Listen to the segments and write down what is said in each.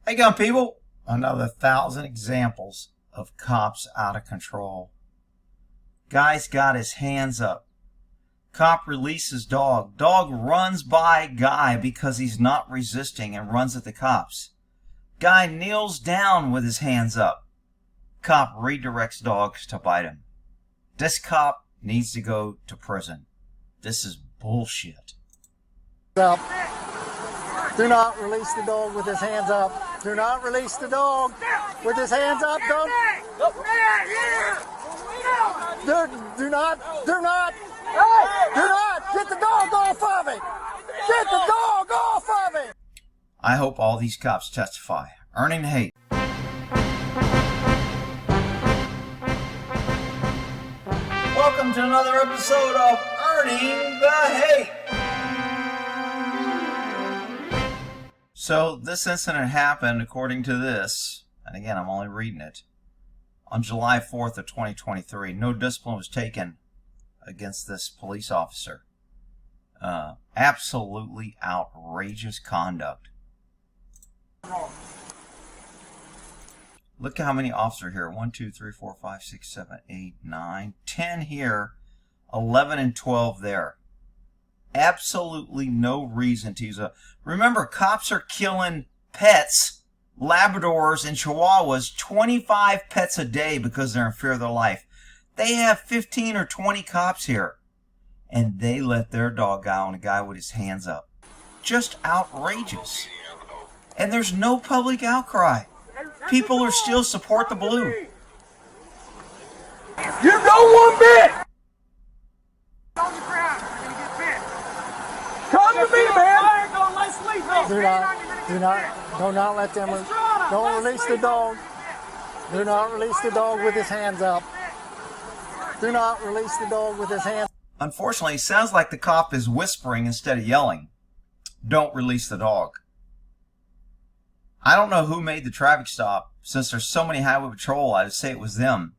Hey, gun people, another 1,000 examples of cops out of control. Guy's got his hands up. Cop releases dog. Dog runs by guy because he's not resisting and runs at the cops. Guy kneels down with his hands up. Cop redirects dogs to bite him. This cop needs to go to prison. This is bullshit. Up. Do not release the dog with his hands up. Do not release the dog with his hands up. Don't. Do not. Get the dog off of it. Get the dog off of it. I hope all these cops testify. Earning hate. Welcome to another episode of Earning the Hate. So this incident happened, according to this, and again I'm only reading it, on July 4th of 2023. No discipline was taken against this police officer. Absolutely outrageous conduct. Look at how many officers here. 1, 2, 3, 4, 5, 6, 7, 8, 9, 10 here, 11 and 12 there. Absolutely no reason to use a... Remember, cops are killing pets, Labradors and Chihuahuas, 25 pets a day because they're in fear of their life. They have 15 or 20 cops here, and they let their dog out on a guy with his hands up. Just outrageous. And there's no public outcry. People are still support the blue. You know one bit! Come to me, man! Do not let them. Don't release the dog. Do not release the dog with his hands up. Do not release the dog with his hands. Unfortunately, it sounds like the cop is whispering instead of yelling. Don't release the dog. I don't know who made the traffic stop. Since there's so many highway patrol, I'd say it was them.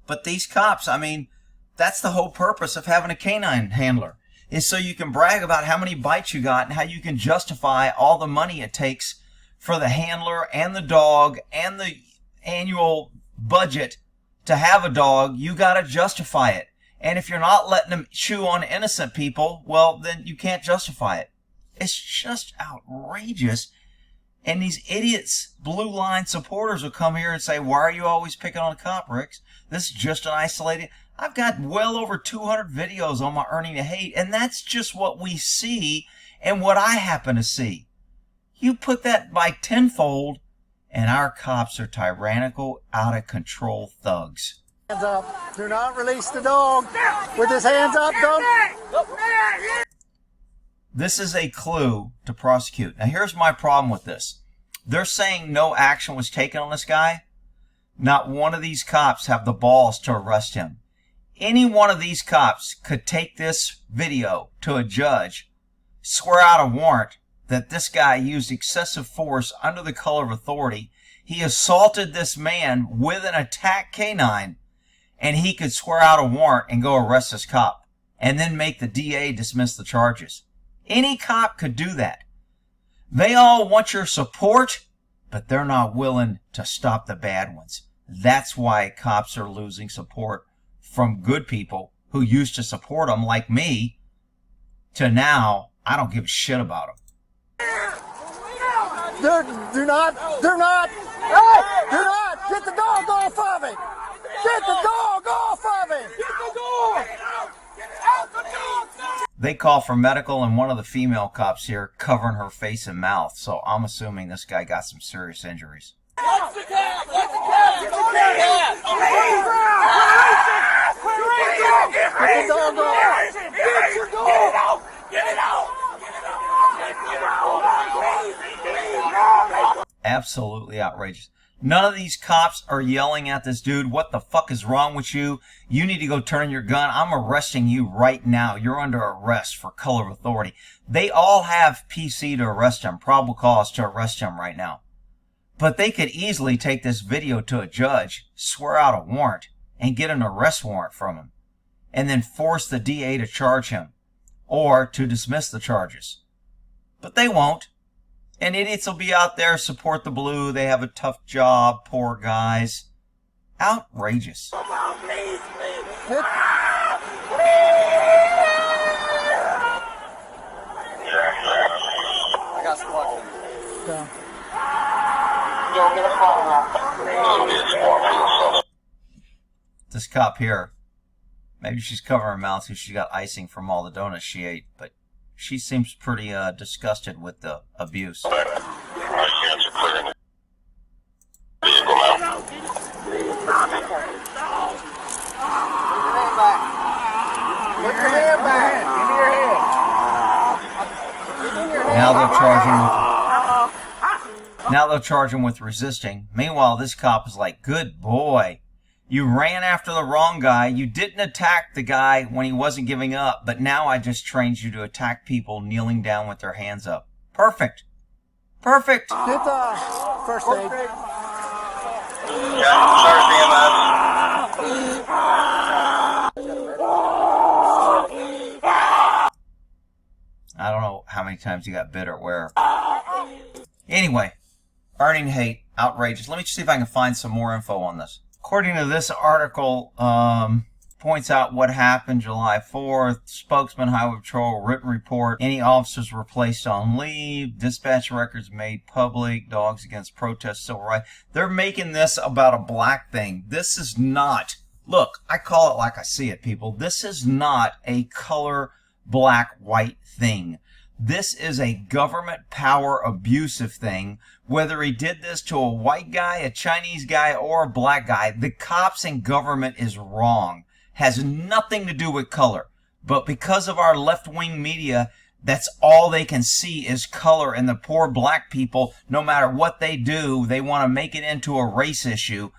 But these cops, I mean, that's the whole purpose of having a canine handler, is so you can brag about how many bites you got and how you can justify all the money it takes for the handler and the dog and the annual budget to have a dog. You got to justify it. And if you're not letting them chew on innocent people, well, then you can't justify it. It's just outrageous. And these idiots, blue line supporters, will come here and say, why are you always picking on the cop, Ricks? This is just an isolated... I've got well over 200 videos on my Earning the Hate, and that's just what we see and what I happen to see. You put that by tenfold, and our cops are tyrannical, out-of-control thugs. Hands up. Do not release the dog with his hands up. Don't. This is a clue to prosecute. Now, here's my problem with this. They're saying no action was taken on this guy. Not one of these cops have the balls to arrest him. Any one of these cops could take this video to a judge, swear out a warrant that this guy used excessive force under the color of authority. He assaulted this man with an attack canine, and he could swear out a warrant and go arrest this cop and then make the DA dismiss the charges. Any cop could do that. They all want your support, but they're not willing to stop the bad ones. That's why cops are losing support from good people who used to support them, like me, to now, I don't give a shit about them. Do not. Get the dog off of it. Get the dog off of it. Get the dog! Get out the dog! They call for medical, and one of the female cops here covering her face and mouth, so I'm assuming this guy got some serious injuries. What's the cat? What's the cat? Get the cat! Get the dog off. Get your dog! Get it out! Absolutely outrageous. None of these cops are yelling at this dude, what the fuck is wrong with you? You need to go turn your gun. I'm arresting you right now. You're under arrest for color of authority. They all have PC to arrest him, probable cause to arrest him right now. But they could easily take this video to a judge, swear out a warrant, and get an arrest warrant from him, and then force the DA to charge him or to dismiss the charges. But they won't. And idiots will be out there, support the blue. They have a tough job, poor guys. Outrageous. Hit. I got squad. Yeah. This cop here, maybe she's covering her mouth because she got icing from all the donuts she ate, but she seems pretty disgusted with the abuse. Now they'll charge him with resisting. Meanwhile, this cop is like, good boy. You ran after the wrong guy. You didn't attack the guy when he wasn't giving up, but now I just trained you to attack people kneeling down with their hands up. Perfect. Perfect. Get the first aid. I don't know how many times he got bit or where. Anyway, earning hate, outrageous. Let me see if I can find some more info on this. According to this article, points out what happened July 4th. Spokesman, Highway Patrol, written report. Any officers were placed on leave. Dispatch records made public. Dogs against protest, civil rights. They're making this about a black thing. This is not. Look, I call it like I see it, people. This is not a color, black, white thing. This is a government power abusive thing. Whether he did this to a white guy, a Chinese guy, or a black guy, the cops and government is wrong. Has nothing to do with color. But because of our left-wing media, that's all they can see is color. And the poor black people, no matter what they do, they want to make it into a race issue.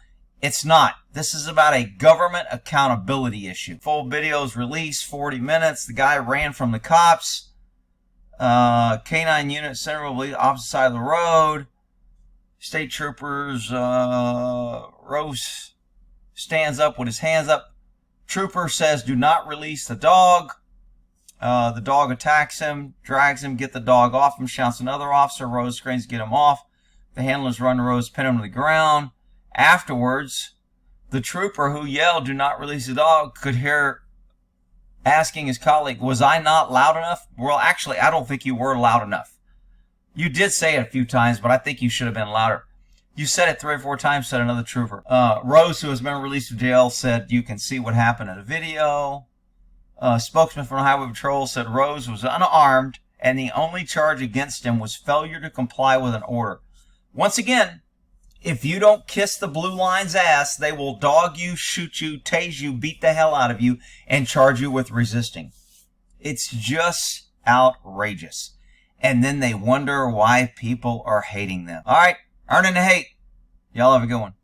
It's not. This is about a government accountability issue. Full video is released, 40 minutes. The guy ran from the cops. K9 unit, Centerville Police, opposite side of the road. State troopers, Rose stands up with his hands up. Trooper says, do not release the dog. The dog attacks him, drags him, get the dog off him, shouts another officer. Rose screams, get him off. The handlers run to Rose, pin him to the ground. Afterwards, the trooper who yelled, do not release the dog, could hear asking his colleague, was I not loud enough? Well, actually, I don't think you were loud enough. You did say it a few times, but I think you should have been louder. You said it 3 or 4 times, said another trooper. Rose, who has been released from jail, said you can see what happened in the video. Spokesman from Highway Patrol said Rose was unarmed, and the only charge against him was failure to comply with an order. Once again, if you don't kiss the blue line's ass, they will dog you, shoot you, tase you, beat the hell out of you, and charge you with resisting. It's just outrageous. And then they wonder why people are hating them. All right, earning the hate. Y'all have a good one.